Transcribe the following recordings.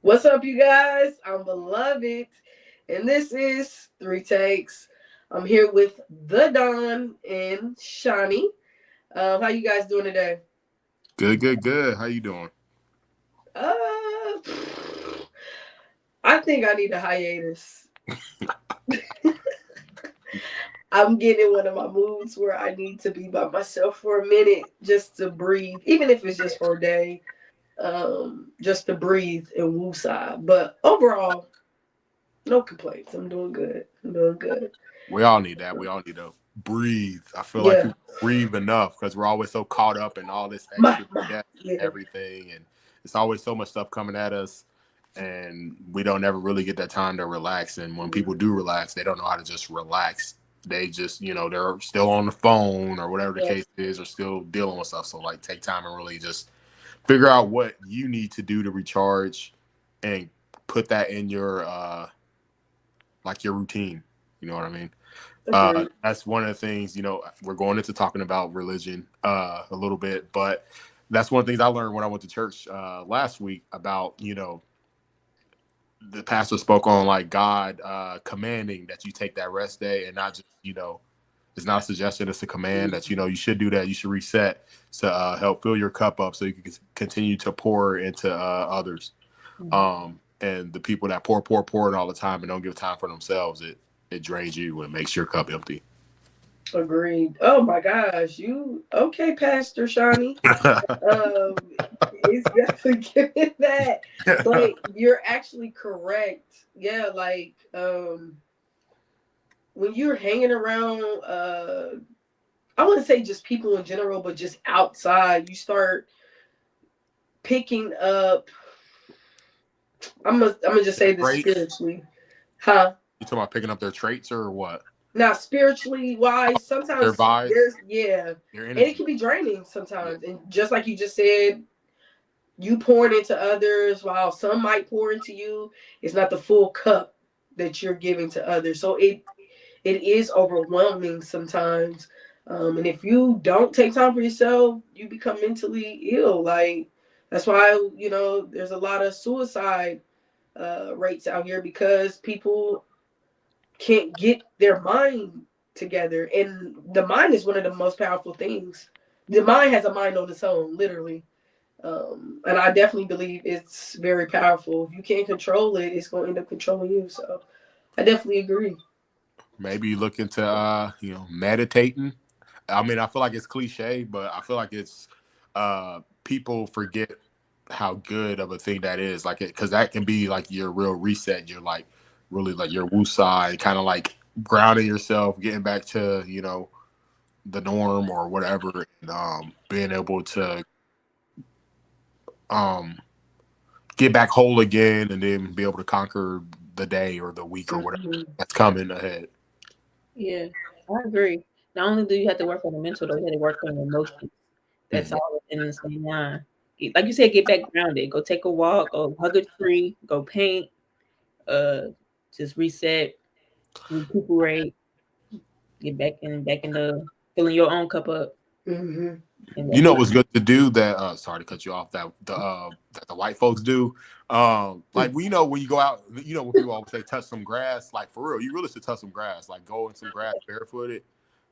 What's up, you guys? I'm Beloved, and this is Three Takes. I'm here with the Don and Shawnee. How you guys doing today? Good, good, good. How you doing? Uh, I think I need a hiatus. I'm getting in one of my moods where I need to be by myself for a minute just to breathe, even if it's just for a day, just to breathe and woosah. But overall, no complaints. I'm doing good. I'm doing good. We all need that. We all need to breathe. I feel like Yeah, people breathe enough because we're always so caught up in all this my, extra my, BS and yeah. everything, and it's always so much stuff coming at us, and we don't ever really get that time to relax. And when people do relax, they don't know how to just relax. They just, they're still on the phone or whatever the Yeah. case is, or still dealing with stuff. So, like, take time and really just figure out what you need to do to recharge and put that in your like your routine. You know what I mean? Agreed. That's one of the things, we're going into talking about religion a little bit, but that's one of the things I learned when I went to church last week about, the pastor spoke on like God commanding that you take that rest day and not just, it's not a suggestion, it's a command that, you should do that. You should reset to help fill your cup up so you can continue to pour into others. And the people that pour it all the time and don't give time for themselves, it drains you and makes your cup empty. Agreed. Oh my gosh, you okay, Pastor Shawnee? Um, it's definitely giving that, but you're actually correct. Yeah, like when you're hanging around, I wouldn't say just people in general, but just outside, you start picking up. I'm gonna just Their say this traits. spiritually, huh? You talking about picking up their traits or what? Now, spiritually wise, Their sometimes vibes, there's, yeah, their and it energy. can be draining Yeah. sometimes. And just like you just said, you pouring into others while some might pour into you. It's not the full cup that you're giving to others, so it is overwhelming sometimes. And if you don't take time for yourself, you become mentally ill. Like that's why there's a lot of suicide rates out here because people can't get their mind together. And the mind is one of the most powerful things. The mind has a mind on its own, literally. And I definitely believe it's very powerful. If you can't control it, it's going to end up controlling you. So I definitely agree. Maybe you look into meditating. I mean, I feel like it's cliche, but I feel like it's people forget how good of a thing that is. Like, because that can be like your real reset. You're like really like your woo side, kind of like grounding yourself, getting back to the norm or whatever, and being able to um get back whole again, and then be able to conquer the day or the week or whatever Mhm. that's coming ahead. Yeah, I agree. Not only do you have to work on the mental, though, you have to work on your emotions. That's Mhm. all in the same line. Like you said, get back grounded. Go take a walk, go hug a tree, go paint, uh, just reset, recuperate, get back in the filling your own cup up. Mhm. And You that's know what what's good to do that sorry to cut you off, that the white folks do. Like when you go out, when people always say touch some grass, like for real, you really should touch some grass, like go in some grass barefooted.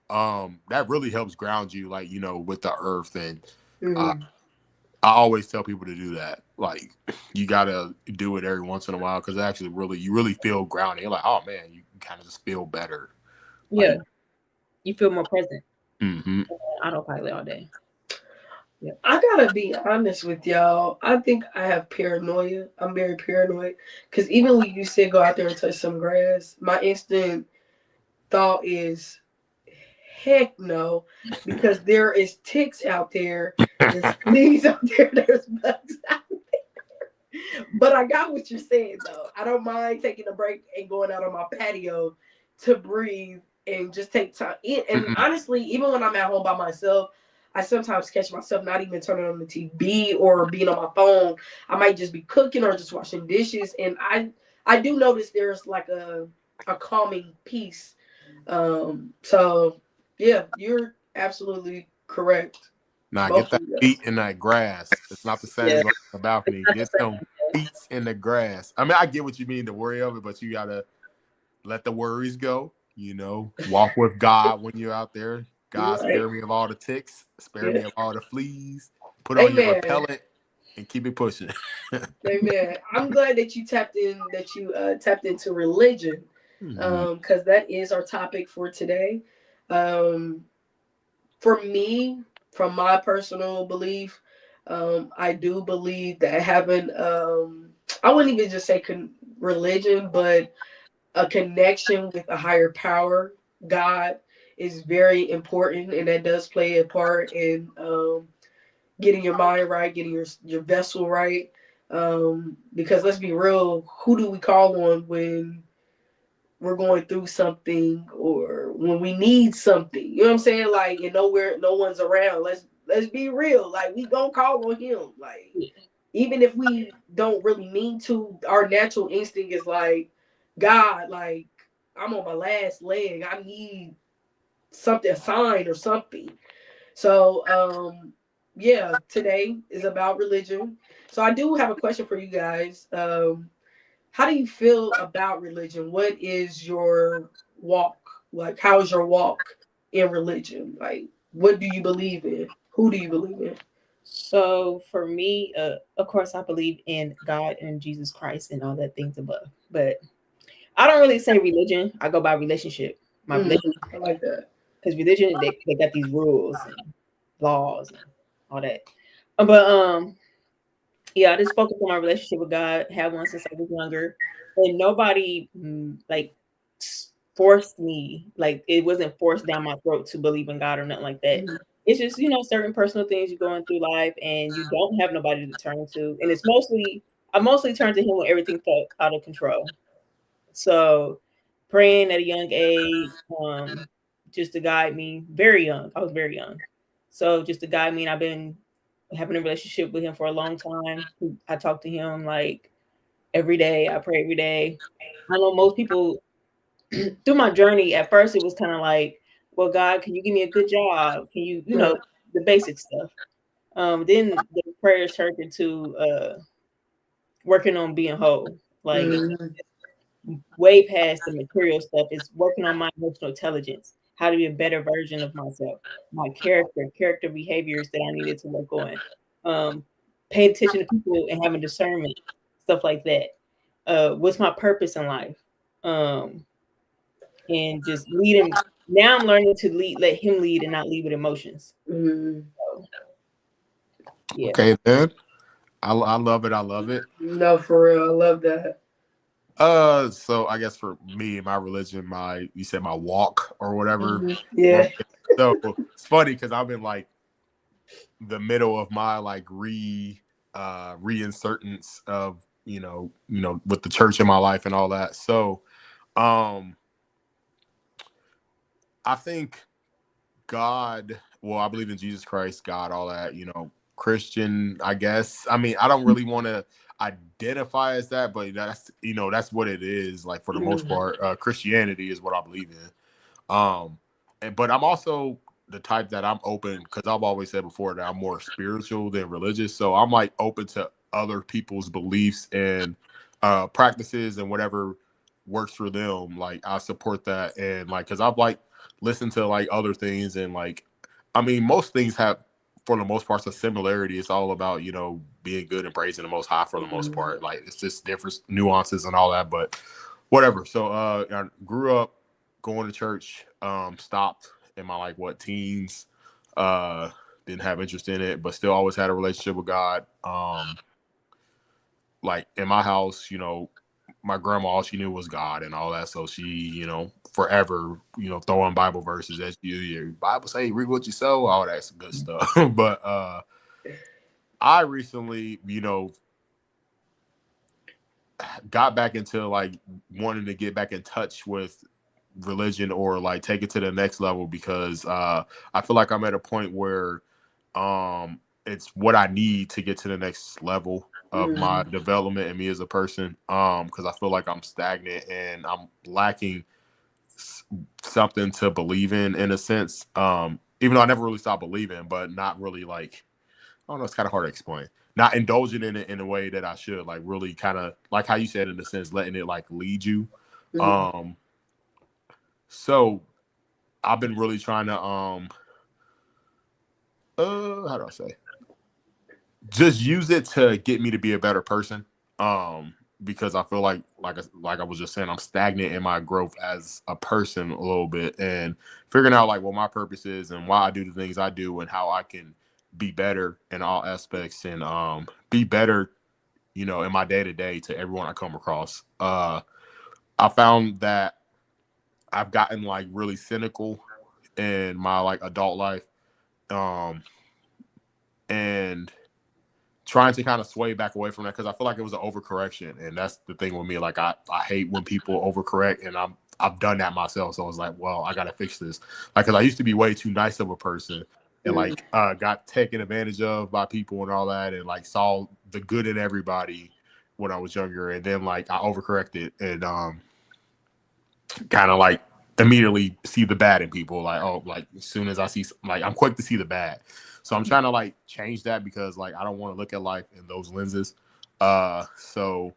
That really helps ground you, like, with the earth. And uh, Mhm. I always tell people to do that. Like, you gotta do it every once in a while because actually you really feel grounded. You're like, oh man, you kind of just feel better. yeah, Like, you feel more present. hmm Autopilot all day. Yeah. I gotta be honest with y'all. I think I have paranoia. I'm very paranoid because even when you said go out there and touch some grass, my instant thought is heck no, because there is ticks out there, there's fleas out there, there's bugs out there. But I got what you're saying though. I don't mind taking a break and going out on my patio to breathe and just take time. And honestly, even when I'm at home by myself, I sometimes catch myself not even turning on the TV or being on my phone. I might just be cooking or just washing dishes, and I do notice there's like a calming peace. So yeah, you're absolutely correct. Now get Both of that you feet guys. in that grass. It's not the same Yeah. as on the balcony. Not the Get them same. feet in the grass. I mean, I get what you mean, the worry of it, but you gotta let the worries go. Walk with God when you're out there. God, Right. spare me of all the ticks, spare me Yeah. of all the fleas. Put on your Amen. repellent and keep it pushing. Amen. I'm glad that you tapped into religion, because that is our topic for today. Um, for me, from my personal belief, I do believe that having I wouldn't even just say religion, but a connection with a higher power, God, is very important, and that does play a part in getting your mind right, getting your vessel right. Because let's be real, who do we call on when we're going through something or when we need something? You know what I'm saying? Like, and no one's around. Let's be real. Like, we gonna call on him. Like, even if we don't really mean to, our natural instinct is like, God, like, I'm on my last leg. I need something, a sign or something. So, yeah, today is about religion. So I do have a question for you guys. How do you feel about religion? What is your walk? Like, how is your walk in religion? Like, what do you believe in? Who do you believe in? So for me, of course, I believe in God and Jesus Christ and all that things above. But I don't really say religion. I go by relationship. My religion, I like that. because religion they got these rules and laws and all that. But yeah, I just focus on my relationship with God. Had one since I was younger, and nobody like forced me. Like it wasn't forced down my throat to believe in God or nothing like that. It's just certain personal things you're going through life, and you don't have nobody to turn to. And it's I mostly turn to Him when everything felt out of control. So praying at a young age, just to guide me. Very young, I was very young. So just to guide me, and I've been having a relationship with Him for a long time. I talk to Him like every day. I pray every day. I know most people through my journey. At first, it was kind of like, "Well, God, can you give me a good job? Can you, the basic stuff." Then the prayers turned into working on being whole, like way past the material stuff. It's working on my emotional intelligence, how to be a better version of myself, my character behaviors that I needed to work on, paying attention to people and having discernment, stuff like that. What's my purpose in life? And just leading. Now I'm learning to let Him lead and not lead with emotions. So, yeah. Okay, then. I love it. I love it. No, for real, I love that. So I guess for me, my religion, you said my walk or whatever. Yeah. So it's funny because I'm in like the middle of my like reinsertance of with the church in my life and all that. So I think God, well, I believe in Jesus Christ, God, all that, Christian, I guess. I mean, I don't really want to identify as that, but that's what it is. Like for the most part, Christianity is what I believe in. But I'm also the type that I'm open, because I've always said before that I'm more spiritual than religious. So I'm like open to other people's beliefs and practices and whatever works for them. Like I support that, and like because I've like listened to like other things, and like I mean most things have for the most part a similarity. It's all about being good and praising the Most High for the most part. Like it's just different nuances and all that, but whatever. So I grew up going to church, stopped in my like teens, didn't have interest in it, but still always had a relationship with God. Like in my house, my grandma, all she knew was God and all that. So she, forever, throwing Bible verses at you. Your Bible say, read what you sow, all that good stuff. But I recently, got back into like wanting to get back in touch with religion or like take it to the next level, because I feel like I'm at a point where it's what I need to get to the next level of my development and me as a person, because I feel like I'm stagnant and I'm lacking something to believe in a sense, even though I never really stopped believing, but not really like, I don't know, it's kind of hard to explain. not indulging in it in a way that I should, like really kind of like how you said, in a sense, letting it like lead you. Mhm. So I've been really trying to how do I say, just use it to get me to be a better person. Because I feel like I was just saying, I'm stagnant in my growth as a person a little bit, and figuring out like what my purpose is and why I do the things I do and how I can be better in all aspects and be better, in my day to day to everyone I come across. I found that I've gotten like really cynical in my like adult life. Um, and trying to kind of sway back away from that because I feel like it was an overcorrection, and that's the thing with me. Like I hate when people overcorrect, and I've done that myself. So I was like, well, I gotta fix this. Like, because I used to be way too nice of a person, and Mhm. like got taken advantage of by people and all that, and like saw the good in everybody when I was younger, and then like I overcorrected and kind of like immediately see the bad in people. Like, oh, like as soon as I see, like, I'm quick to see the bad. So I'm trying to like change that because like I don't want to look at life in those lenses. So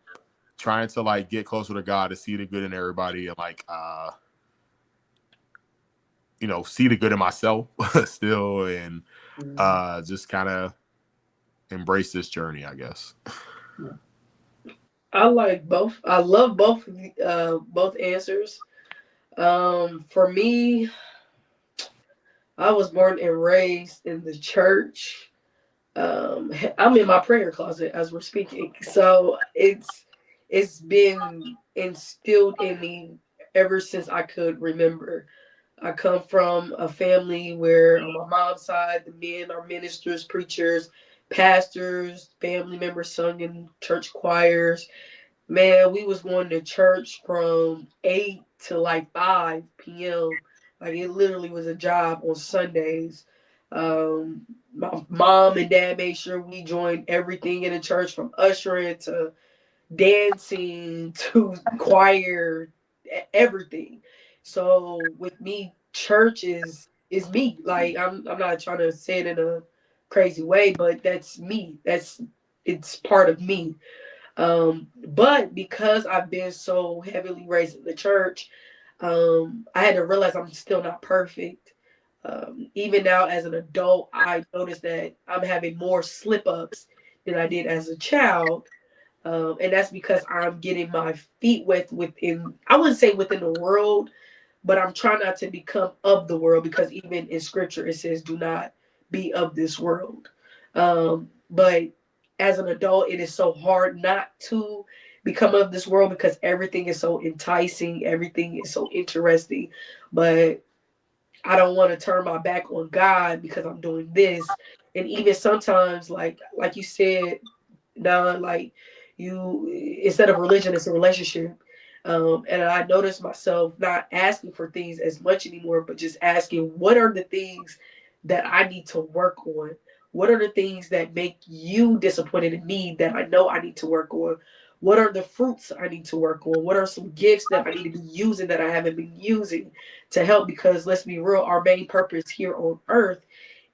trying to like get closer to God to see the good in everybody and like see the good in myself still, and Mhm. just kind of embrace this journey, I guess. I like both. I love both answers. For me, I was born and raised in the church. I'm in my prayer closet as we're speaking, so it's been instilled in me ever since I could remember. I come from a family where on my mom's side, the men are ministers, preachers, pastors, family members sung in church choirs. Man, we was going to church from 8 to like 5 p.m. Like it literally was a job on Sundays. My mom and dad made sure we joined everything in the church from ushering to dancing to choir, everything. So with me, church is me. Like I'm not trying to say it in a crazy way, but that's me. It's part of me. But because I've been so heavily raised in the church, I had to realize I'm still not perfect. Even now as an adult, I noticed that I'm having more slip ups than I did as a child. And that's because I'm getting my feet wet within, I wouldn't say within the world, but I'm trying not to become of the world because even in scripture it says, do not be of this world. But as an adult, it is so hard not to become of this world because everything is so enticing, everything is so interesting. But I don't want to turn my back on God because I'm doing this. And even sometimes, like you said, Don, like you instead of religion, it's a relationship. And I noticed myself not asking for things as much anymore, but just asking, what are the things that I need to work on? What are the things that make you disappointed in me that I know I need to work on? What are the fruits I need to work on? What are some gifts that I need to be using that I haven't been using to help? Because let's be real, our main purpose here on earth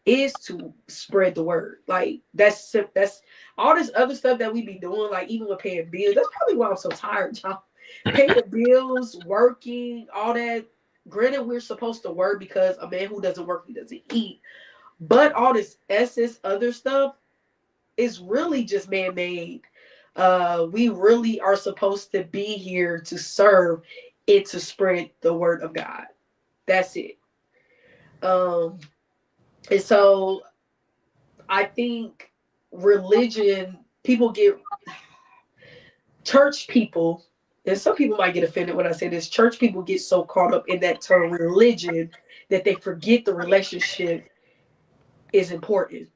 is to spread the word. Like that's all this other stuff that we be doing, like even with paying bills. That's probably why I'm so tired, y'all. Paying bills, working, all that. Granted, we're supposed to work because a man who doesn't work, he doesn't eat. But all this SS other stuff is really just man made. We really are supposed to be here to serve and to spread the word of God. That's it. Um, and so I think religion, people get church people, and some people might get offended when I say this. Church people get so caught up in that term religion that they forget the relationship is important.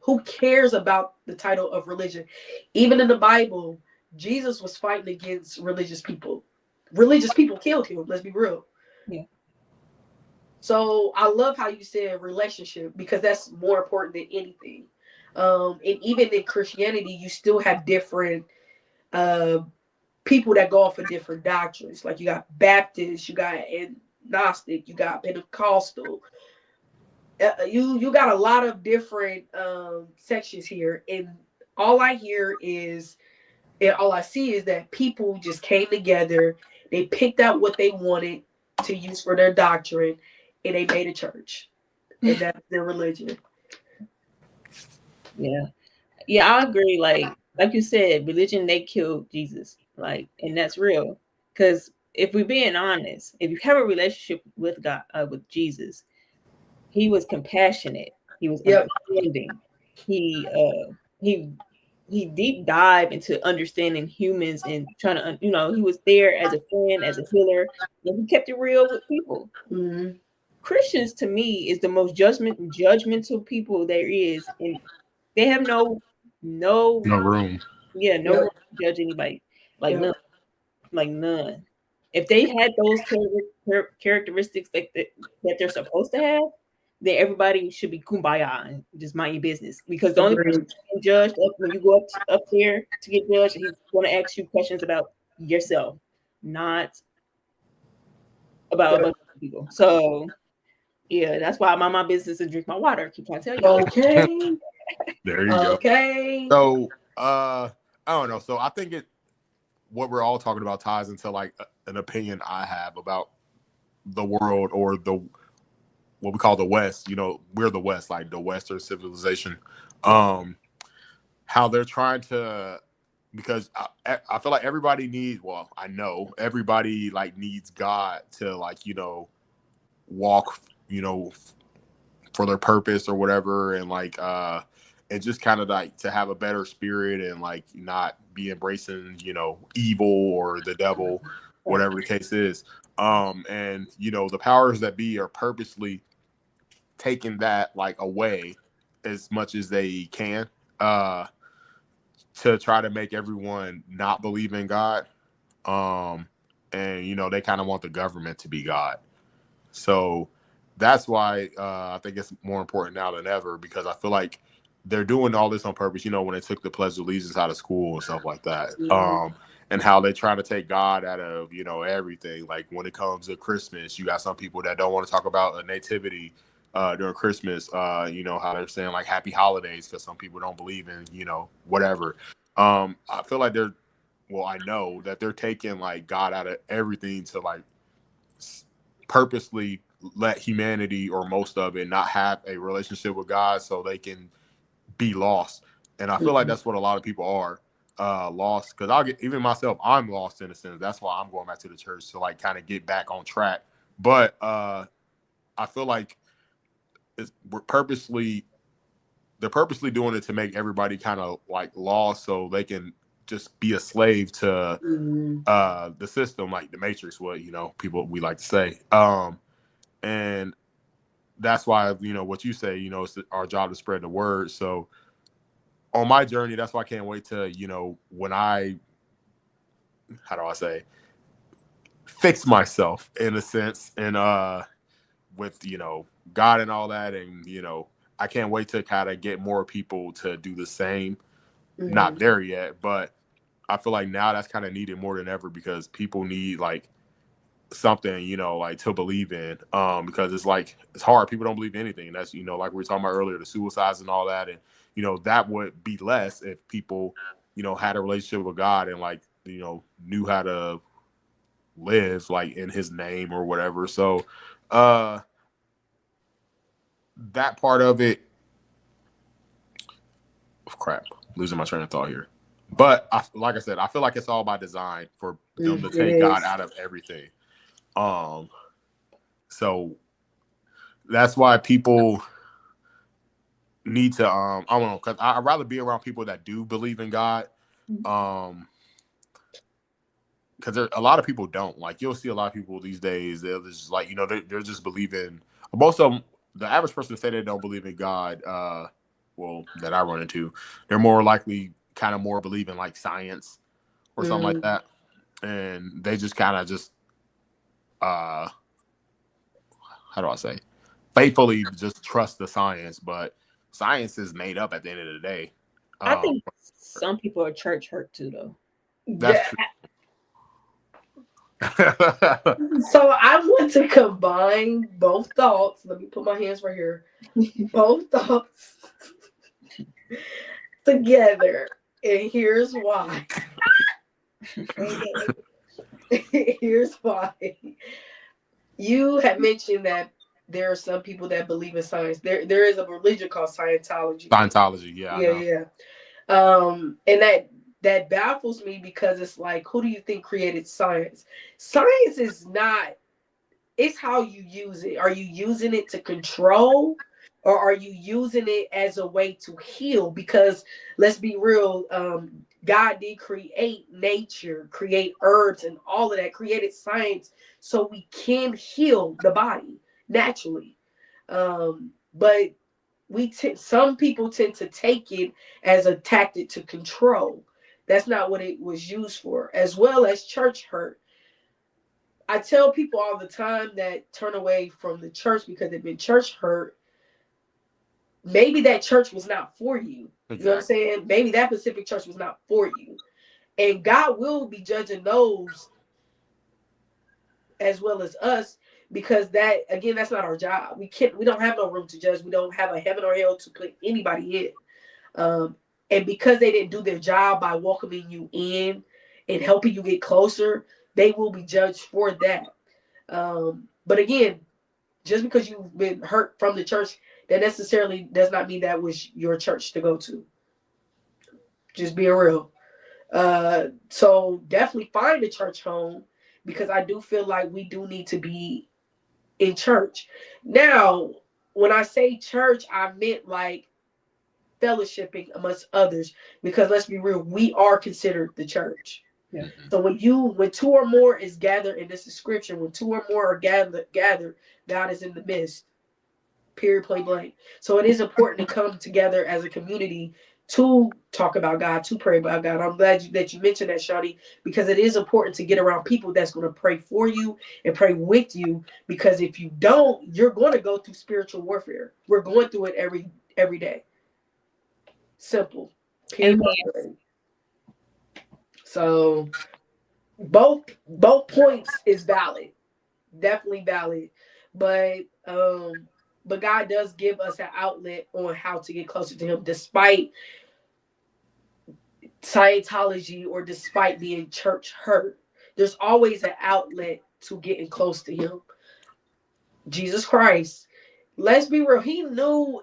Who cares about the title of religion? Even in the Bible, Jesus was fighting against religious people. Religious people killed him, let's be real. Yeah. So I love how you said relationship because that's more important than anything. And even in Christianity, you still have different uh, people that go off of different doctrines. Like you got Baptist, you got agnostic, you got Pentecostal. You got a lot of different sections here, and all I hear is, and all I see is that people just came together. They picked out what they wanted to use for their doctrine, and they made a church, and that's their religion. Yeah, I agree. Like you said, religion, they killed Jesus. Like, and that's real. Because if we're being honest, if you have a relationship with God, with Jesus, he was compassionate. He was Yep. understanding. He he he deep dive into understanding humans and trying to, he was there as a friend, as a healer, and he kept it real with people. Mm-hmm. Christians, to me, is the most judgmental people there is, and they have no room. yeah, no Yep. room to judge anybody. Like Yep. none. Like none. If they had those characteristics that they're supposed to have, then everybody should be kumbaya and just mind your business. Because the only person Agreed. getting judged when you go up there to get judged, he's going to ask you questions about yourself, not about a Yep. bunch of people. So yeah, that's why I mind my business and drink my water. Keep trying to tell you. Okay. There you go. Okay. So I don't know. So I think what we're all talking about ties into like an opinion I have about the world, or what we call the West. We're the West, like the Western civilization. How they're trying to, because I feel like everybody needs, well, I know everybody like needs God to like, walk, for their purpose or whatever. And like, and just kind of like to have a better spirit and like not be embracing, evil or the devil, whatever the case is. And the powers that be are purposely taking that like away as much as they can, to try to make everyone not believe in God. And they kind of want the government to be God. So that's why I think it's more important now than ever, because I feel like they're doing all this on purpose. When they took the Pledge of Allegiance out of school and stuff like that, and how they try to take God out of everything. Like when it comes to Christmas, you got some people that don't want to talk about a nativity during Christmas. How they're saying like Happy Holidays because some people don't believe in whatever. I feel like I know that they're taking like God out of everything to like purposely let humanity, or most of it, not have a relationship with God so they can be lost. And I feel like that's what a lot of people are, lost. Because even myself, I'm lost in a sense. That's why I'm going back to the church to like kind of get back on track. But I feel like they're purposely doing it to make everybody kind of like lost so they can just be a slave to the system, like the Matrix, what people we like to say. And that's why what you say, it's our job to spread the word. So on my journey, that's why I can't wait to when how do I say, fix myself in a sense, and with God and all that, and I can't wait to kind of get more people to do the same. Not there yet, but I feel like now that's kind of needed more than ever, because people need like something, like to believe in, because it's like, it's hard. People don't believe in anything. That's, like we were talking about earlier, the suicides and all that. And, that would be less if people, had a relationship with God and like, knew how to live like in his name or whatever. So, that part of it, crap, losing my train of thought here. But like I said, I feel like it's all by design for them to take God out of everything. So that's why people need to, I don't know, because I'd rather be around people that do believe in God. Because a lot of people don't. Like, you'll see a lot of people these days, they're just like, they're just believing. Most of them, the average person to say they don't believe in God, that I run into, they're more likely kind of more believe in like science or something like that. And they just kind of just, how do I say, faithfully just trust the science. But science is made up at the end of the day. I think some people are church hurt too, though. That's true. So I want to combine both thoughts. Let me put my hands right here. Both thoughts. together, and here's why. Here's why. You had mentioned that there are some people that believe in science. There is a religion called Scientology. Scientology, yeah, I know. Yeah. And that baffles me because it's like, who do you think created science? Science is not, it's how you use it. Are you using it to control, or are you using it as a way to heal? Because let's be real, God did create nature, create herbs and all of that, created science so we can heal the body naturally. But some people tend to take it as a tactic to control. That's not what it was used for. As well as church hurt. I tell people all the time that turn away from the church because they've been church hurt. Maybe that church was not for you. Exactly. You know what I'm saying? Maybe that specific church was not for you. And God will be judging those as well as us, because that, again, that's not our job. We don't have no room to judge. We don't have a heaven or hell to put anybody in. And because they didn't do their job by welcoming you in and helping you get closer, they will be judged for that. But again, just because you've been hurt from the church, that necessarily does not mean that was your church to go to. Just being real. So definitely find a church home, because I do feel like we do need to be in church. Now, when I say church, I meant like fellowshipping amongst others, because let's be real, we are considered the church. Yeah. So when two or more is gathered, in this description, when two or more are gathered, God is in the midst. Period, point blank. So it is important to come together as a community to talk about God, to pray about God. I'm glad that you mentioned that, Shawty, because it is important to get around people that's going to pray for you and pray with you. Because if you don't, you're going to go through spiritual warfare. We're going through it every day. Simple. Period. Amen. So both points is valid, definitely valid, but God does give us an outlet on how to get closer to Him, despite Scientology or despite being church hurt. There's always an outlet to getting close to Him. Jesus Christ, let's be real, He knew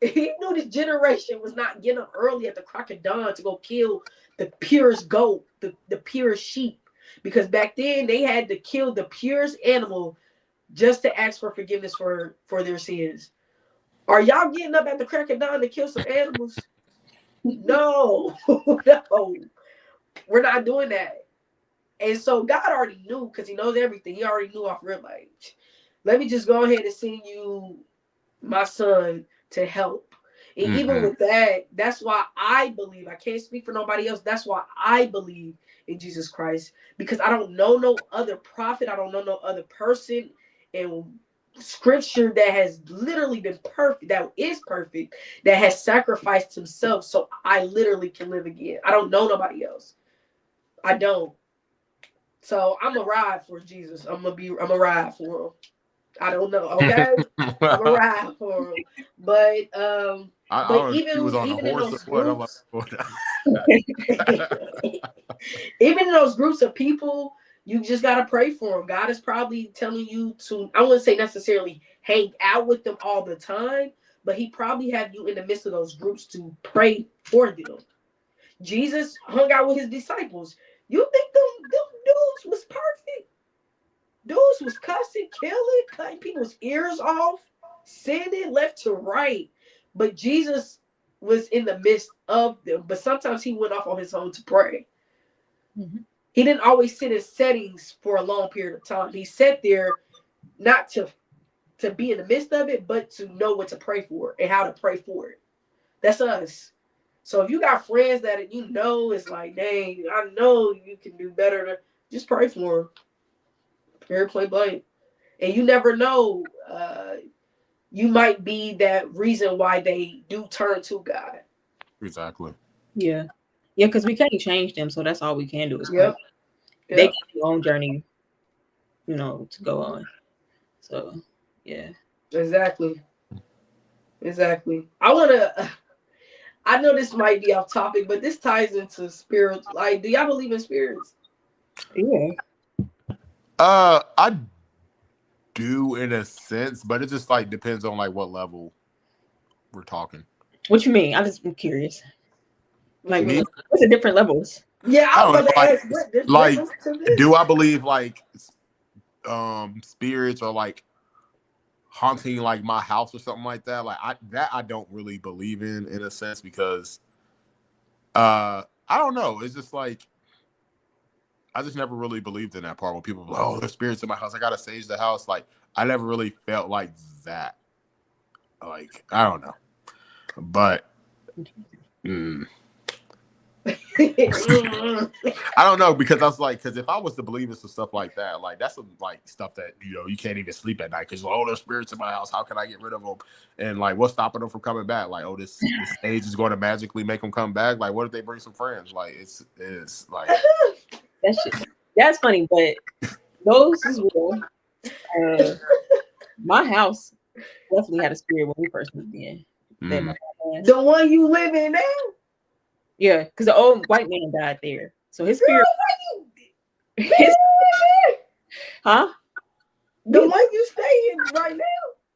this generation was not getting up early at the crack of dawn to go kill the purest goat, the purest sheep. Because back then they had to kill the purest animal just to ask for forgiveness for their sins. Are y'all getting up at the crack of dawn to kill some animals? No, no, we're not doing that. And so God already knew, because He knows everything. He already knew off real, like, let me just go ahead and send you my son to help. And even with that, that's why I believe, I can't speak for nobody else, that's why I believe in Jesus Christ, because I don't know no other prophet, I don't know no other person in scripture that has literally been perfect, that is perfect, that has sacrificed himself so I literally can live again. I don't know nobody else. I don't. So I'm a ride for Jesus. I'm a ride for him. I don't know. Okay, I'm a ride for him. But but even in those groups, even in those groups of people, you just gotta pray for them. God is probably telling you to, I wouldn't say necessarily hang out with them all the time, but He probably have you in the midst of those groups to pray for them. Jesus hung out with His disciples. You think them dudes was perfect? Dudes was cussing, killing, cutting people's ears off, sinning left to right. But Jesus was in the midst of them. But sometimes He went off on His own to pray. Mm-hmm. He didn't always sit in settings for a long period of time. He sat there not to be in the midst of it, but to know what to pray for and how to pray for it. That's us. So if you got friends that you know is like, dang, I know you can do better, just pray for them. Period, point blank. And you never know, you might be that reason why they do turn to God. Exactly. Yeah, because we can't change them, so that's all we can do is pray. Yep. They got their own journey, to go on. So, yeah. Exactly. I I know this might be off topic, but this ties into spirit. Like, do y'all believe in spirits? Yeah. I do in a sense, but it just like depends on like what level we're talking. What you mean? I just been curious. Like, Me? what's the different levels? Yeah, I I was don't about know, to like, ask. What there's like, levels to this? do I believe like spirits or like haunting like my house or something like that? Like I don't really believe in a sense because I don't know. It's just like I just never really believed in that part when people were like, oh, there's spirits in my house. I gotta sage the house. Like I never really felt like that. Like I don't know, but I don't know because I was like, because if I was to believe in some stuff like that, like that's some like stuff that you can't even sleep at night because oh, there's spirits in my house. How can I get rid of them? And like, what's stopping them from coming back? Like, oh, this stage is going to magically make them come back. Like, what if they bring some friends? Like, it's like That's funny, but those is real. My house definitely had a spirit when we first moved in. The one you live in now? Yeah, because the old white man died there, so his spirit. Huh? The one you stay in right now?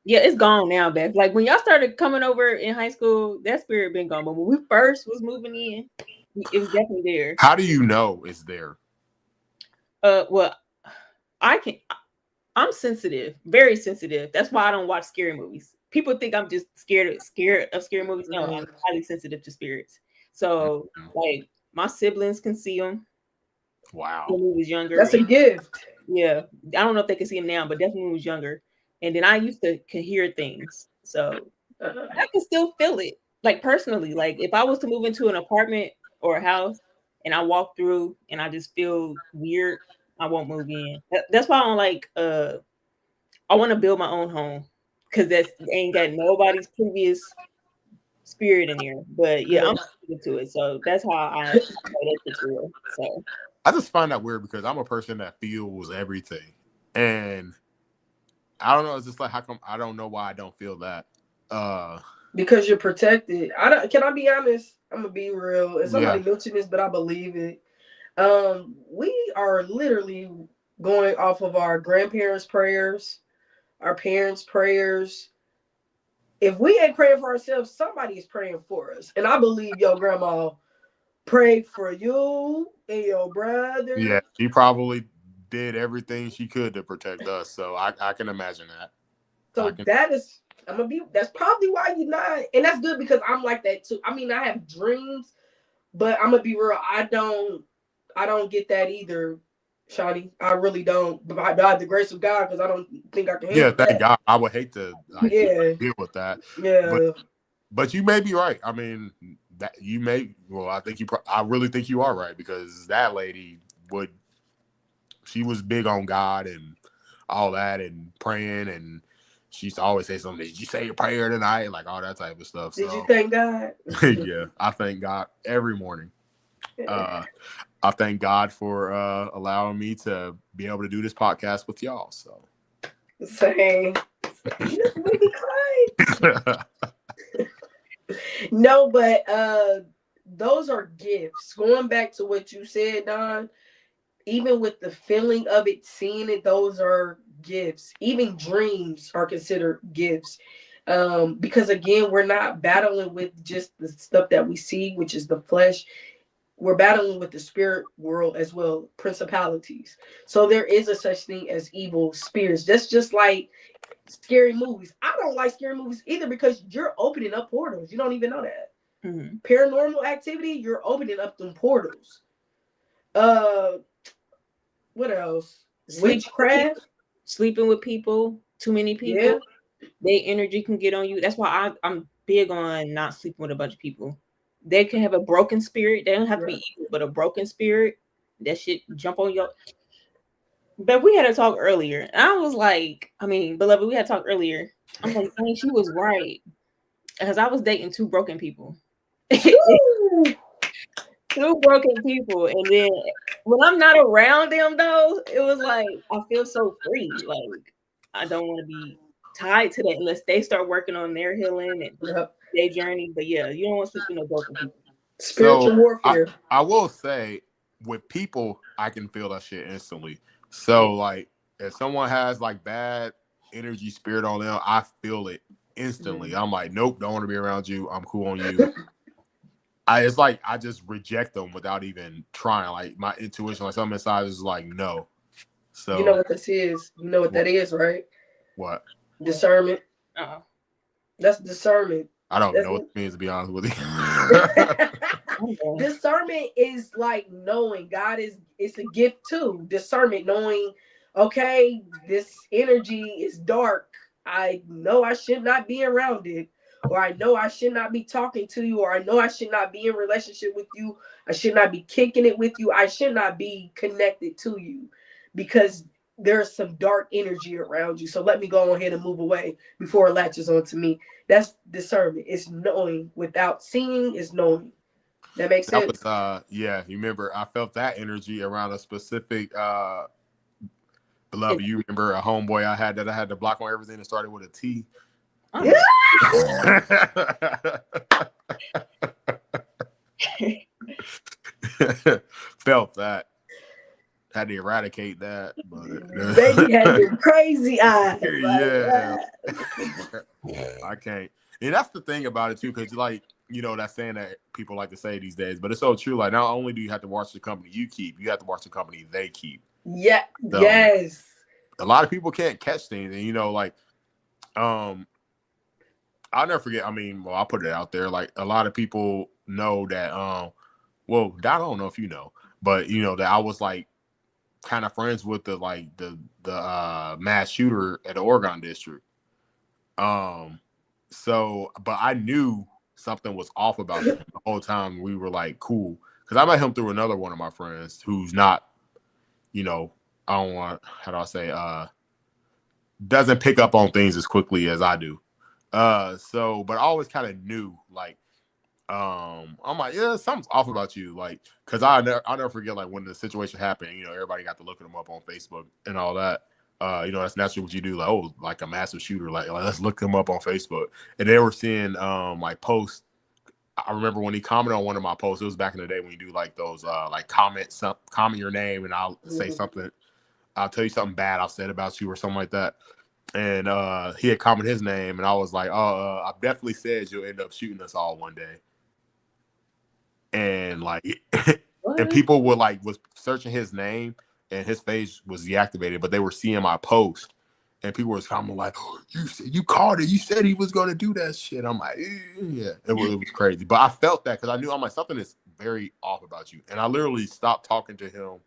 Yeah, it's gone now, Beth. Like when y'all started coming over in high school, that spirit been gone. But when we first was moving in, it was definitely there. How do you know it's there? Well, I'm sensitive, very sensitive. That's why I don't watch scary movies. People think I'm just scared of scary movies. No, I'm highly sensitive to spirits. So, like, my siblings can see them. Wow. When we was younger. That's a gift. Yeah. I don't know if they can see them now, but definitely when we was younger. And then I used to can hear things. So, I can still feel it. Like, personally. Like, if I was to move into an apartment or a house and I walk through and I just feel weird, I won't move in. That's why I don't like, I want to build my own home. Because that ain't got nobody's previous spirit in there, but yeah, I'm into it. So that's how I feel. So I just find that weird because I'm a person that feels everything, and I don't know. It's just like how come I don't know why I don't feel that. Because you're protected. Can I be honest? I'm gonna be real. And somebody mentioned this, but I believe it. We are literally going off of our grandparents' prayers, our parents' prayers. If we ain't praying for ourselves, somebody is praying for us. And I believe your grandma prayed for you and your brother. Yeah, she probably did everything she could to protect us. So I can imagine that. So that's probably why you're not. And that's good because I'm like that too. I mean, I have dreams, but I'm gonna be real. I don't get that either, Shawty. I really don't. By the grace of God, because I don't think I can handle that. Thank God. I would hate to deal with that. Yeah. But you may be right. I mean, that you may. Well, I really think you are right because that lady she was big on God and all that and praying, and she used to always say something. Did you say your prayer tonight? Like all that type of stuff. Did you thank God? Yeah, I thank God every morning. I thank God for allowing me to be able to do this podcast with y'all. So same. No, but those are gifts. Going back to what you said, Don, even with the feeling of it, seeing it, those are gifts. Even dreams are considered gifts. Because again, we're not battling with just the stuff that we see, which is the flesh. We're battling with the spirit world as well, principalities. So there is a such thing as evil spirits. That's just like scary movies. I don't like scary movies either because you're opening up portals. You don't even know that. Mm-hmm. Paranormal activity, you're opening up them portals. What else? Witchcraft. Sleeping with people, too many people. Yeah. Their energy can get on you. That's why I'm big on not sleeping with a bunch of people. They can have a broken spirit. They don't have to be evil, but a broken spirit, that shit jump on your. But we had a talk earlier. And I was like, beloved, we had talked earlier. I'm like, she was right. Because I was dating two broken people. Two broken people. And then when I'm not around them, though, it was like, I feel so free. Like, I don't want to be tied to that unless they start working on their healing. And their journey. But yeah, you don't want to sleep with no broken people. Spiritual So warfare. I will say, with people, I can feel that shit instantly. So like, if someone has like bad energy, spirit on them, I feel it instantly. I'm like, nope, don't want to be around you. I'm cool on you. It's like I just reject them without even trying. Like my intuition, like something inside is like, no. So You know what this is? You know what that is, right? what? Discernment. Uh-oh. That's discernment. I don't That's know what it means, to be honest with you. Discernment is like knowing. God is, it's a gift too. Discernment, knowing, okay, this energy is dark. I know I should not be around it. Or I know I should not be talking to you. Or I know I should not be in relationship with you. I should not be kicking it with you. I should not be connected to you. Because there's some dark energy around you. So let me go ahead and move away before it latches onto me. That's discernment. It's knowing without seeing, is knowing. That makes sense. That was yeah, you remember I felt that energy around a specific beloved. You remember a homeboy I had to block on everything that started with a T. Felt that. Had to eradicate that, but Baby had them crazy eyes. Yeah. I can't. And that's the thing about it too, because like, you know, that saying that people like to say these days, but it's so true. Like, not only do you have to watch the company you keep, you have to watch the company they keep. Yeah. So, yes. A lot of people can't catch things, and you know, like, I'll never forget. I mean, well, I'll put it out there. Like, a lot of people know that. Well, I don't know if you know, but you know that I was like kind of friends with the mass shooter at the Oregon district. So, but I knew something was off about him the whole time. We were like cool because I met him through another one of my friends who's not, you know, I don't want, how do I say, doesn't pick up on things as quickly as I do. So, but I always kind of knew, like, I'm like, yeah, something's off about you, like, because I'll never forget, like, when the situation happened, you know, everybody got to looking him up on Facebook and all that. You know, that's naturally what you do, like, oh, like a massive shooter, like let's look him up on Facebook. And they were seeing like posts. I remember when he commented on one of my posts, it was back in the day when you do like those like comment your name and I'll say something, I'll tell you something bad I said about you or something like that. And he had commented his name and I was like, oh, I definitely said you'll end up shooting us all one day. And like and people were like was searching his name and his face was deactivated, but they were seeing my post and people were commenting like, oh, you called it, you said he was going to do that shit. I'm like, yeah, it was crazy. But I felt that because I knew, I'm like, something is very off about you. And I literally stopped talking to him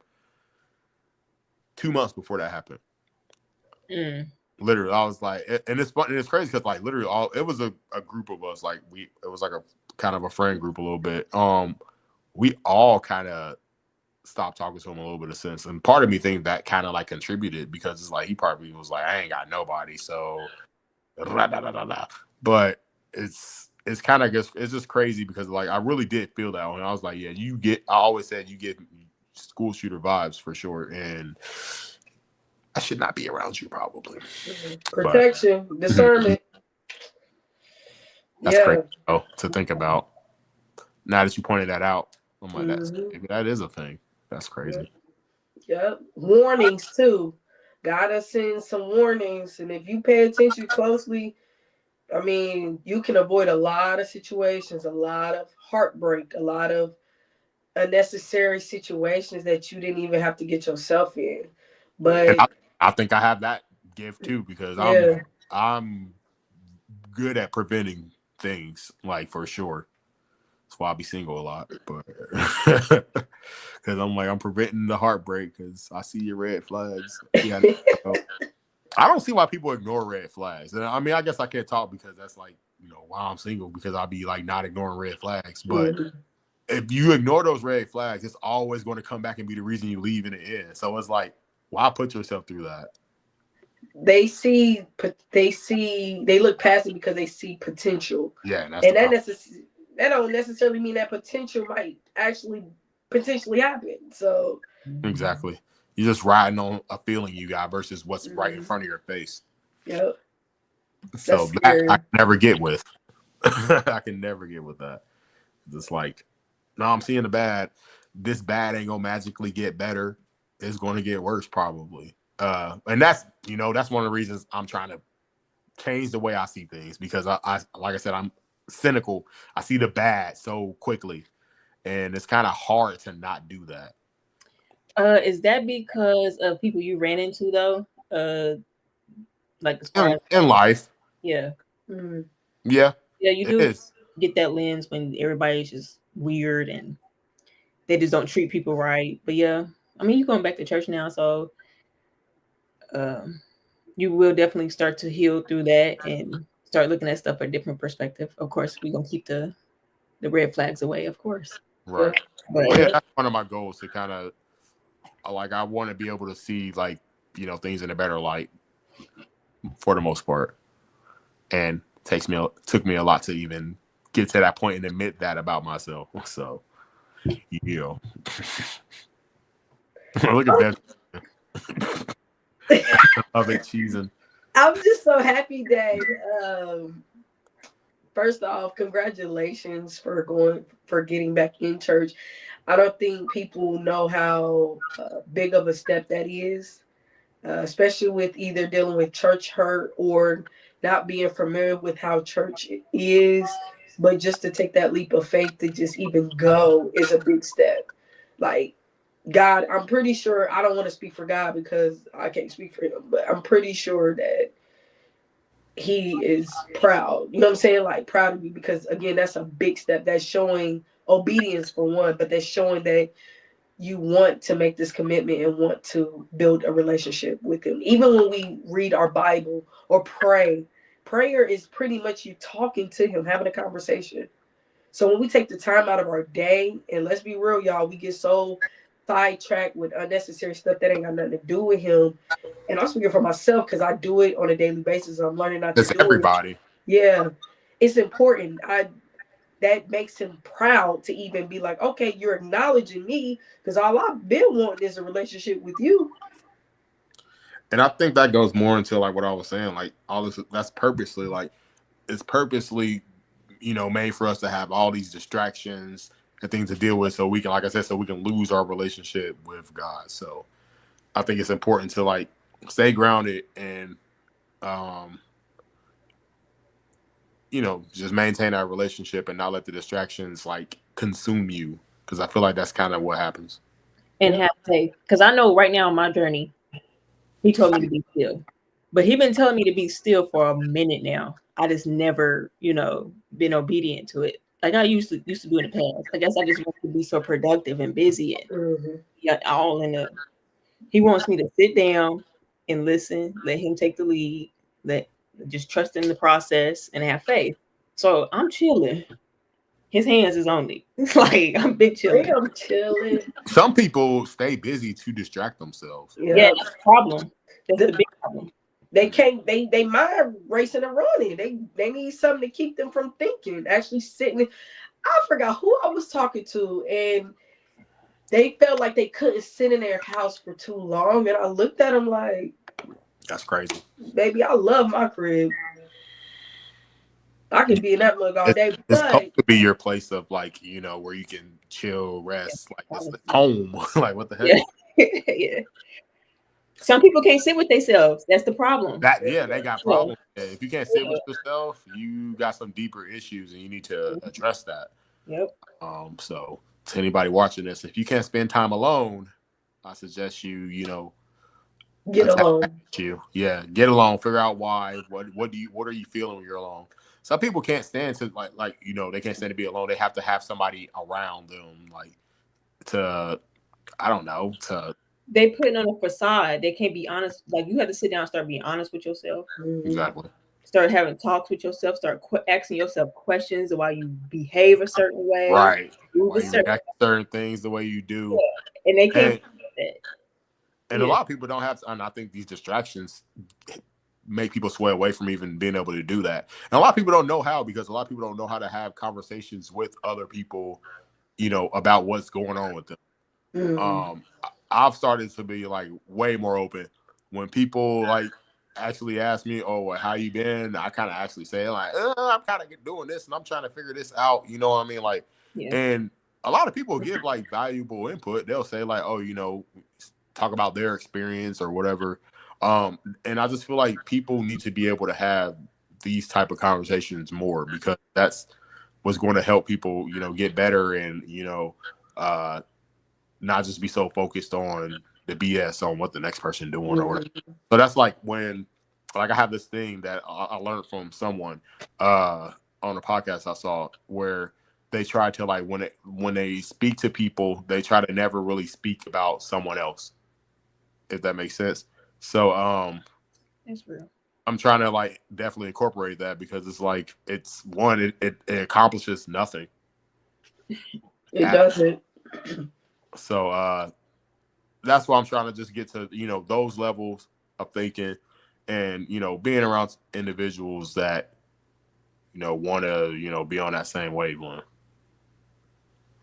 2 months before that happened. Literally, I was like, and it's fun, and it's crazy because like literally it was a group of us, like it was like a kind of a friend group a little bit. We all kind of stopped talking to him a little bit of sense, and part of me thinks that kind of like contributed because it's like he probably was like, I ain't got nobody, so but it's kind of just, it's just crazy because like I really did feel that one. I was like, yeah, I always said you get school shooter vibes for sure, and I should not be around you probably. Protection, discernment. That's crazy to think about. Now that you pointed that out, I'm like, that is a thing. That's crazy. Yep. Warnings too. Gotta send some warnings, and if you pay attention closely, I mean, you can avoid a lot of situations, a lot of heartbreak, a lot of unnecessary situations that you didn't even have to get yourself in. But I think I have that gift too because I'm good at preventing things, like for sure. That's why I be single a lot, but because I'm preventing the heartbreak because I see your red flags. Yeah, I don't see why people ignore red flags. And I mean, I guess I can't talk because that's like, you know, why I'm single, because I'll be like not ignoring red flags. But if you ignore those red flags, it's always going to come back and be the reason you leave in the end. So it's like, why put yourself through that? They look past it because they see potential. Yeah, and that don't necessarily mean that potential might actually potentially happen. So exactly, you're just riding on a feeling you got versus what's right in front of your face. Yep. So that I can never get with. I can never get with that. It's like, no, I'm seeing the bad. This bad ain't gonna magically get better. It's gonna get worse probably. And that's that's one of the reasons I'm trying to change the way I see things, because I like I said, I'm cynical. I see the bad so quickly, and it's kind of hard to not do that. Is that because of people you ran into though? Like as far as In life, yeah, yeah, you it do is. get that lens when everybody's just weird and they just don't treat people right. But yeah, I mean, you're going back to church now, so you will definitely start to heal through that and start looking at stuff from a different perspective. Of course, we're gonna keep the red flags away, of course. Right. But Well, yeah, that's one of my goals, to kind of like, I want to be able to see, like, things in a better light for the most part. And took me a lot to even get to that point and admit that about myself. So, look at that. Love it, cheesing. I'm just so happy that first off, congratulations for getting back in church. I don't think people know how big of a step that is, especially with either dealing with church hurt or not being familiar with how church is. But just to take that leap of faith to just even go is a big step. Like, God, I'm pretty sure, I don't want to speak for God because I can't speak for him, but I'm pretty sure that he is proud. You know what I'm saying? Like, proud of me, because again, that's a big step. That's showing obedience for one, but that's showing that you want to make this commitment and want to build a relationship with him. Even when we read our Bible or pray, prayer is pretty much you talking to him, having a conversation. So when we take the time out of our day, and let's be real, y'all, we get so sidetracked with unnecessary stuff that ain't got nothing to do with him. And I'm speaking for myself because I do it on a daily basis. I'm learning not to It's do everybody. it. Yeah, it's important. That makes him proud to even be like, okay, you're acknowledging me, because all I've been wanting is a relationship with you. And I think that goes more into, like, what I was saying, like, all this, that's purposely, like, it's purposely, made for us to have all these distractions and things to deal with, so we can, like I said, so we can lose our relationship with God. So I think it's important to, like, stay grounded and just maintain our relationship and not let the distractions, like, consume you, because I feel like that's kind of what happens. And have faith, because I know right now on my journey, he told me to be still, but he been telling me to be still for a minute now. I just never, been obedient to it like I used to do in the past. I guess I just want to be so productive and busy and all in the. He wants me to sit down and listen, let him take the lead, just trust in the process and have faith. So I'm chilling. His hands is on me. It's like I'm big chilling. I'm chilling. Some people stay busy to distract themselves. Yeah, that's the problem. That's the big problem. They can't. They mind racing and running. They need something to keep them from thinking. Actually sitting. I forgot who I was talking to, and they felt like they couldn't sit in their house for too long. And I looked at them like, that's crazy. Baby, I love my crib. I can be in that mug all day. It's supposed to be your place of, like, where you can chill, rest, like, it's the home. Like, what the heck? Yeah. Some people can't sit with themselves. That's the problem. They got problems. If you can't sit with yourself, you got some deeper issues, and you need to address that. Yep. So to anybody watching this, if you can't spend time alone, I suggest you, get alone. Get alone. Figure out why. What are you feeling when you're alone? Some people can't stand to like they can't stand to be alone. They have to have somebody around them, like, to, I don't know, to. They putting on a facade. They can't be honest. Like, you have to sit down and start being honest with yourself. Exactly. Start having talks with yourself. Start asking yourself questions of why you behave a certain way. Right. Why you react to certain things the way you do. Yeah. And they can't. And a lot of people don't have, and I think these distractions make people sway away from even being able to do that. And a lot of people don't know how, because a lot of people don't know how to have conversations with other people, about what's going on with them. I've started to be, like, way more open when people, like, actually ask me, "Oh, well, how you been?" I kind of actually say like, "I'm kind of doing this, and I'm trying to figure this out." You know what I mean? Like, Yeah. and a lot of people give like valuable input. They'll say like, "Oh, talk about their experience or whatever." And I just feel like people need to be able to have these type of conversations more because that's what's going to help people, get better and uh, not just be so focused on the BS on what the next person doing or whatever. So that's like when, like, I have this thing that I learned from someone on a podcast I saw where they try to like when they speak to people, they try to never really speak about someone else, if that makes sense. So That's real. I'm trying to like definitely incorporate that because it's like it accomplishes nothing. It doesn't. So that's why I'm trying to just get to those levels of thinking and being around individuals that want to be on that same wavelength.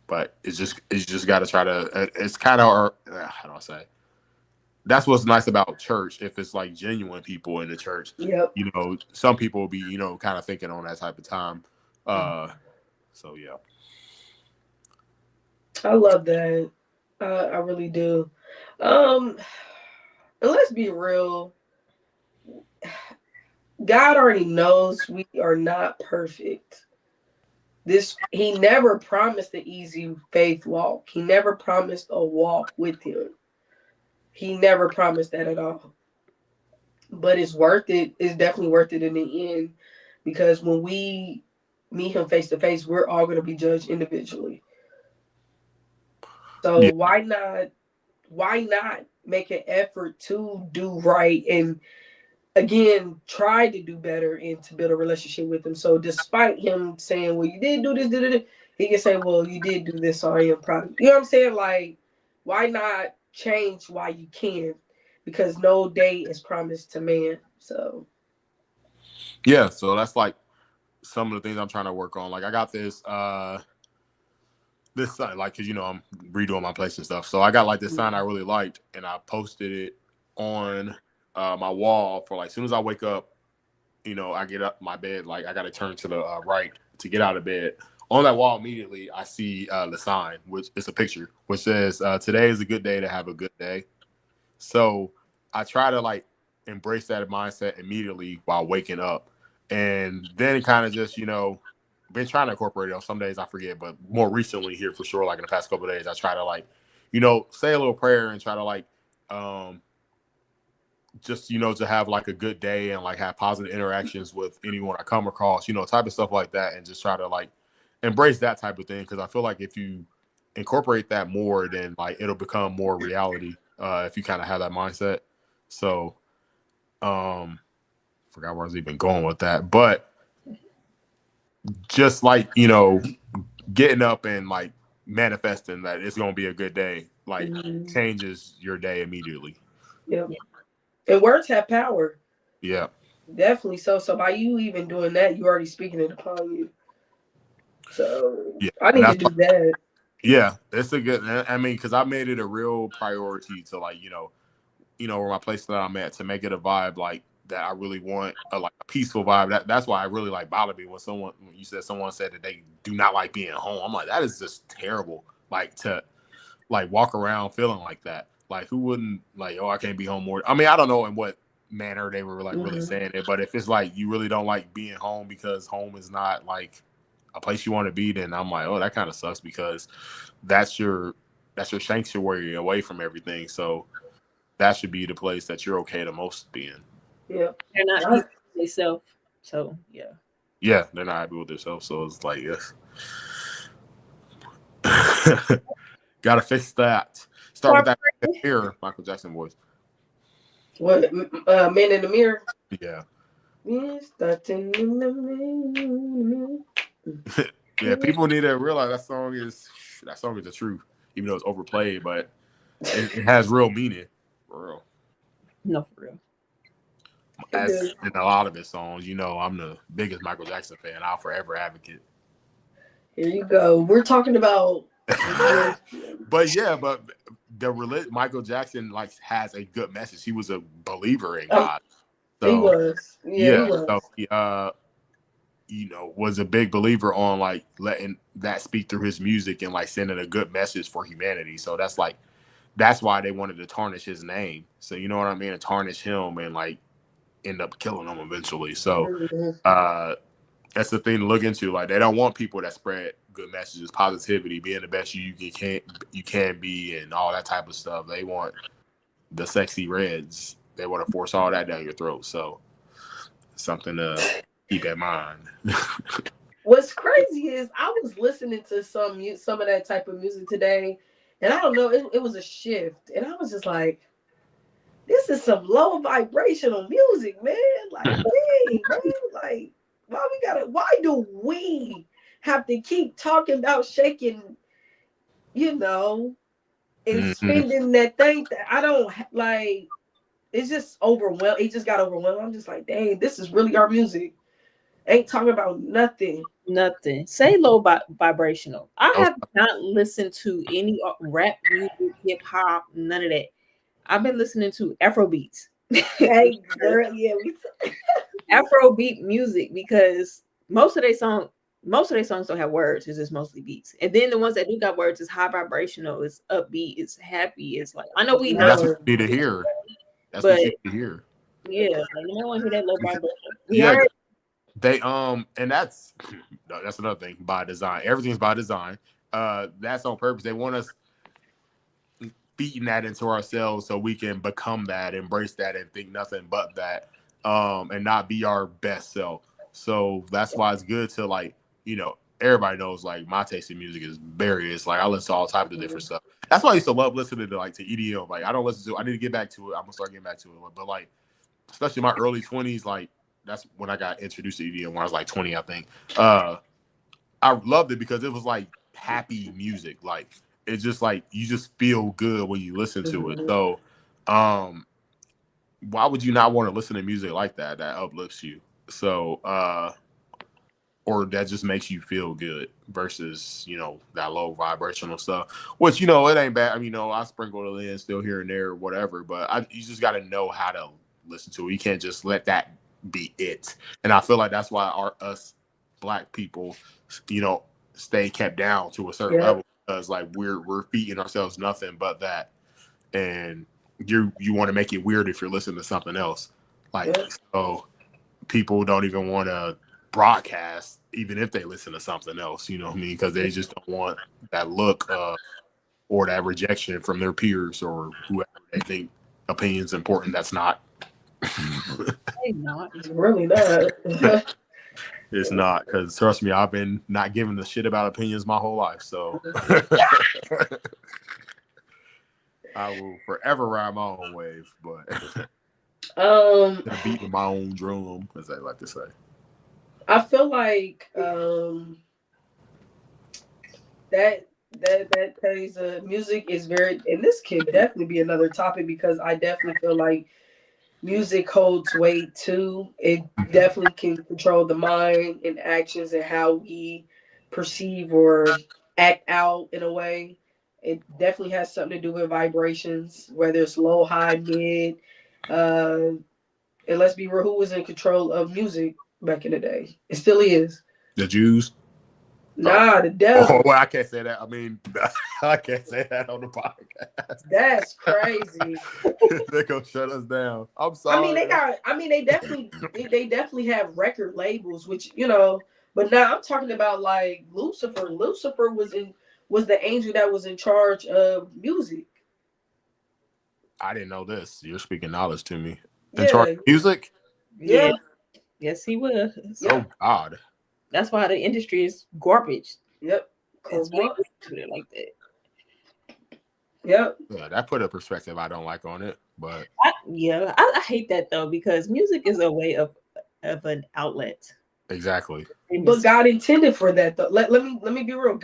But it's just got to try to. It's kind of how do I say? That's what's nice about church. If it's like genuine people in the church, Yep. Some people will be kind of thinking on that type of time. So yeah. I love that. I really do. And let's be real. God already knows we are not perfect. He never promised the easy faith walk. He never promised a walk with him. He never promised that at all. But it's worth it. It's definitely worth it in the end because when we meet him face to face, we're all going to be judged individually. So Yeah. why not make an effort to do right and again try to do better and to build a relationship with him. So despite him saying, well, you did do this, he can say, well, you did do this, so I am proud of you. You know what I'm saying? Like, why not change while you can? Because no day is promised to man. So Yeah, so that's like some of the things I'm trying to work on. Like I got this sign, like, cause I'm redoing my place and stuff. So I got like this sign I really liked, and I posted it on my wall for like as soon as I wake up. I get up my bed, like I got to turn to the right to get out of bed. On that wall immediately, I see the sign, which is a picture, which says, "Today is a good day to have a good day." So I try to like embrace that mindset immediately while waking up, and then kind of just been trying to incorporate it. On some days I forget, but more recently here for sure, like in the past couple of days, I try to like say a little prayer and try to like just to have like a good day and like have positive interactions with anyone I come across, type of stuff like that, and just try to like embrace that type of thing because I feel like if you incorporate that more, then like it'll become more reality if you kind of have that mindset. So forgot where I was even going with that, but just like getting up and like manifesting that it's gonna be a good day like changes your day immediately. yeah. And words have power. Yeah. Definitely so. So by you even doing that, you already speaking it upon you. So Yeah. I need to do that. Yeah, it's a good. I mean, because I made it a real priority to like where my place that I'm at to make it a vibe like that. I really want like a peaceful vibe. That's why I really like bothered me when you said someone said that they do not like being home. I'm like, that is just terrible. Like to like walk around feeling like that. Like who wouldn't like? Oh, I can't be home more. I mean, I don't know in what manner they were like really saying it, but if it's like you really don't like being home because home is not like a place you want to be, then I'm like, oh, that kind of sucks because that's your sanctuary away from everything. So that should be the place that you're okay the most being. Yeah. They're not happy with themselves. So yeah. Yeah, they're not happy with themselves. So it's like, yes. Gotta fix that. Start with that mirror, Michael Jackson voice. What Man in the Mirror? Yeah. Yeah, people need to realize that song is the truth, even though it's overplayed, but it has real meaning. For real. No, for real. As in a lot of his songs, I'm the biggest Michael Jackson fan. I'll forever advocate. Here you go. We're talking about but Michael Jackson like has a good message. He was a believer in God. He So was. Yeah, he yeah, was. so he, was a big believer on like letting that speak through his music and like sending a good message for humanity. So that's why they wanted to tarnish his name. So you know what I mean? And tarnish him and like end up killing him eventually. So Mhm. that's the thing to look into. Like they don't want people that spread good messages, positivity, being the best you can be, and all that type of stuff. They want the sexy reds. They want to force all that down your throat. So something to keep in mind. What's crazy is I was listening to some of that type of music today, and I don't know, it was a shift, and I was just like, this is some low vibrational music, man. Like, dang, man, like, why do we have to keep talking about shaking, you know, and Mm-hmm. spending that thing that I don't like? It's just overwhelmed. It just got overwhelmed. I'm just like, dang, this is really our music. Ain't talking about nothing. Nothing. Say low vibrational. I have not listened to any rap music, hip hop, none of that. I've been listening to Afro beats. Hey, girl, yeah, Afrobeat music because most of their songs don't have words. It's just mostly beats. And then the ones that do got words is high vibrational, it's upbeat, it's happy. It's like I know we And not, that's what you need to hear. That's but what you need to hear. yeah, like you might want to hear that low vibration. We Yeah, already they and that's another thing by design. Everything's by design. That's on purpose. They want us feeding that into ourselves so we can become that, embrace that, and think nothing but that, and not be our best self. So that's why it's good to like, everybody knows like my taste in music is various. Like I listen to all types of different stuff. That's why I used to love listening to EDM. Like I don't listen to. I need to get back to it. I'm gonna start getting back to it. But like, especially in my early 20s, like that's when I got introduced to EDM when I was like 20, I think. I loved it because it was like happy music. Like it's just like you just feel good when you listen to it. So why would you not want to listen to music like that uplifts you? So or that just makes you feel good versus, that low vibrational stuff. Which, it ain't bad. I mean, I sprinkle it in still here and there or whatever, but you just gotta know how to listen to it. You can't just let that be it. And I feel like that's why us black people, stay kept down to a certain level, because like we're feeding ourselves nothing but that. And you want to make it weird if you're listening to something else. Like so people don't even want to broadcast even if they listen to something else, you know what I mean? Because they just don't want that look or that rejection from their peers or whoever they think opinion's important. That's not. it's really not. It's not, because trust me, I've been not giving a shit about opinions my whole life. So I will forever ride my own wave, but beat with my own drum, as they like to say. I feel like that plays music is very, and this could definitely be another topic because I definitely feel like music holds weight too. It definitely can control the mind and actions and how we perceive or act out in a way. It definitely has something to do with vibrations, whether it's low, high, mid. And let's be real, who was in control of music back in the day? It still is. The Jews? Nah, the devil. Oh, well, I can't say that. I mean, I can't say that on the podcast. That's crazy. They're gonna shut us down. I'm sorry. They definitely have record labels, which but now I'm talking about like Lucifer. Lucifer was the angel that was in charge of music. I didn't know this. You're speaking knowledge to me. In Yeah. charge of music? Yeah. Yes, he was. Oh God. That's why the industry is garbage. Yep. That's why they do it like that. Yep. Yeah, that put a perspective I don't like on it, but I hate that though, because music is a way of an outlet. Exactly. But God intended for that though. Let me be real.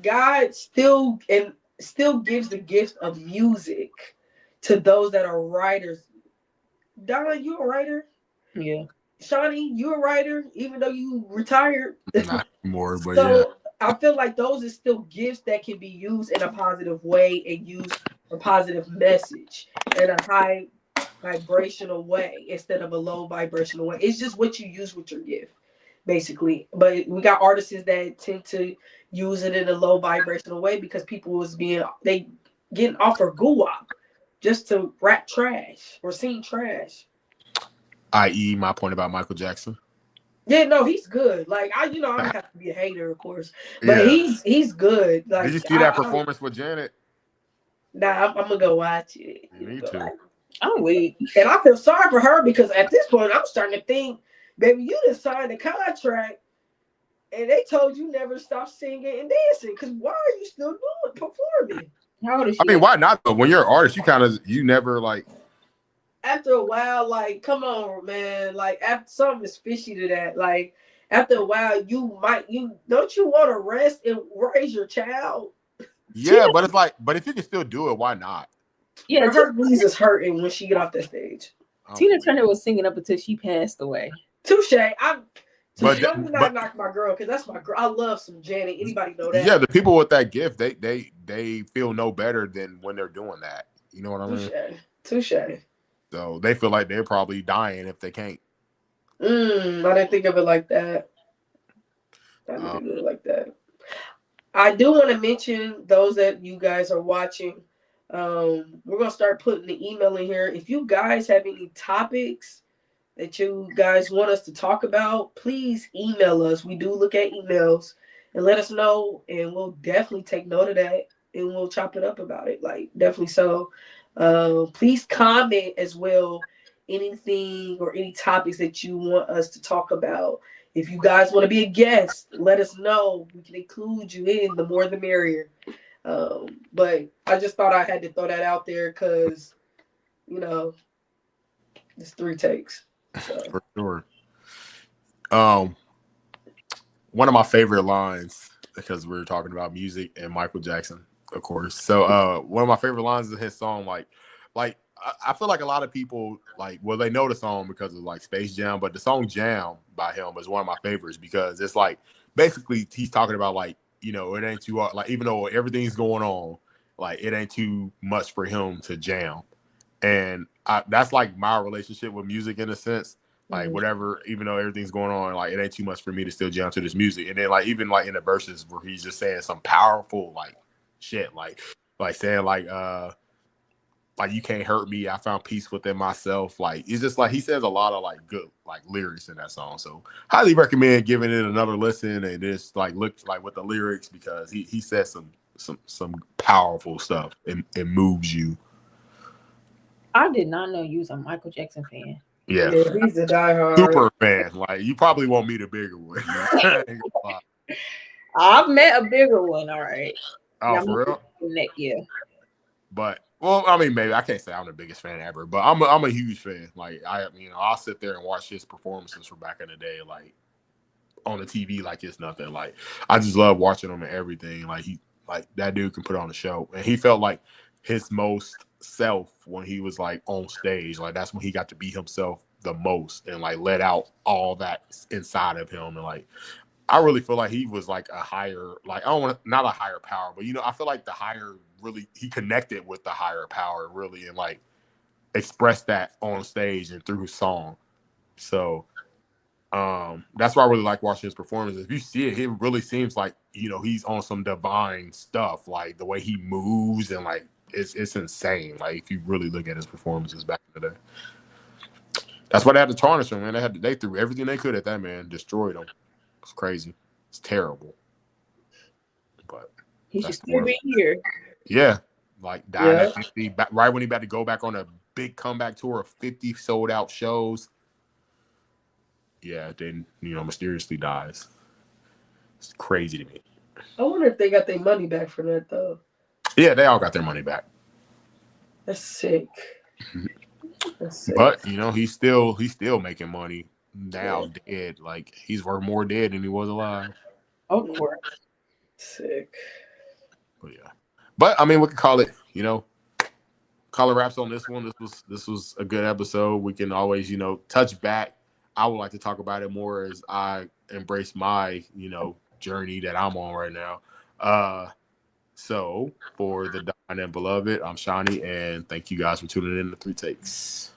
God still gives the gift of music to those that are writers. Donna, you a writer? Yeah. Shawnee, you a writer, even though you retired. Not more, but so I feel like those are still gifts that can be used in a positive way and use a positive message and a high vibrational way instead of a low vibrational way. It's just what you use with your gift, basically. But we got artists that tend to use it in a low vibrational way because people was being they getting offered guwap just to rap trash or sing trash. I.e., my point about Michael Jackson. Yeah, no, he's good. Like I, I have to be a hater, of course, but Yeah. he's good. Like, did you see that performance with Janet? Nah, I'm gonna go watch it. Me too. I'm weak. And I feel sorry for her because at this point I'm starting to think, baby, you done signed a contract, and they told you never stop singing and dancing. Because why are you still performing? How old is she? I mean, why not? Though when you're an artist, you never like. After a while, like, come on, man. Like, after something is fishy to that. Like, after a while, you don't you want to rest and raise your child? Yeah, but it's like, but if you can still do it, why not? Yeah, her knees is hurting when she get off that stage. Tina Turner was singing up until she passed away. Touche. But not knock my girl because that's my girl. I love some Janet. Anybody know that? Yeah, the people with that gift, they feel no better than when they're doing that. You know what I mean? Touche. So they feel like they're probably dying if they can't. I didn't think of it like that. I do want to mention those that you guys are watching. We're gonna start putting the email in here. If you guys have any topics that you guys want us to talk about, please email us. We do look at emails and let us know, and we'll definitely take note of that and we'll chop it up about it. Like, definitely so. Please comment as well anything or any topics that you want us to talk about. If you guys want to be a guest, let us know. We can include you in. The more the merrier. But I just thought I had to throw that out there because, it's 3 takes. So. For sure. One of my favorite lines, because we were talking about music and Michael Jackson, of course. So one of my favorite lines is his song, like I feel like a lot of people they know the song because of like Space Jam, but the song Jam by him is one of my favorites because it's like basically he's talking about like, it ain't too like, even though everything's going on, like it ain't too much for him to jam. And that's like my relationship with music in a sense. Like whatever, even though everything's going on, like it ain't too much for me to still jam to this music. And then like even like in the verses where he's just saying some powerful like shit, like saying like you can't hurt me. I found peace within myself. Like it's just like he says a lot of like good like lyrics in that song. So highly recommend giving it another listen and just like look like with the lyrics because he says some powerful stuff and it moves you. I did not know you was a Michael Jackson fan. Yeah, he's a diehard super fan. Like you probably won't meet a bigger one. I've met a bigger one. All right. Oh, for real? Yeah. But well, I mean, maybe I can't say I'm the biggest fan ever, but I'm a huge fan. Like I'll sit there and watch his performances from back in the day, like on the TV, like it's nothing. Like I just love watching him and everything. Like that dude can put on a show, and he felt like his most self when he was like on stage. Like that's when he got to be himself the most and like let out all that inside of him. And like I really feel like he was like a higher, like I don't want not a higher power, but I feel like the higher really he connected with the higher power really and like expressed that on stage and through his song. So that's why I really like watching his performances. If you see it, it really seems like he's on some divine stuff, like the way he moves and like it's insane. Like if you really look at his performances back in the day, that's why they had to tarnish him, man. They threw everything they could at that man, destroyed him. It's crazy. It's terrible. But he should still be here. Yeah, like died at 50, right when he about to go back on a big comeback tour of 50 sold out shows. Yeah, then mysteriously dies. It's crazy to me. I wonder if they got their money back for that though. Yeah, they all got their money back. That's sick. But he's still making money now. Dead, like he's worth more dead than he was alive. Of course. Sick. But yeah, but I mean, we could call it call it wraps on this one. This was a good episode. We can always touch back. I would like to talk about it more as I embrace my journey that I'm on right now. So for the Dying and Beloved, I'm Shawnee, and thank you guys for tuning in to 3 Takes.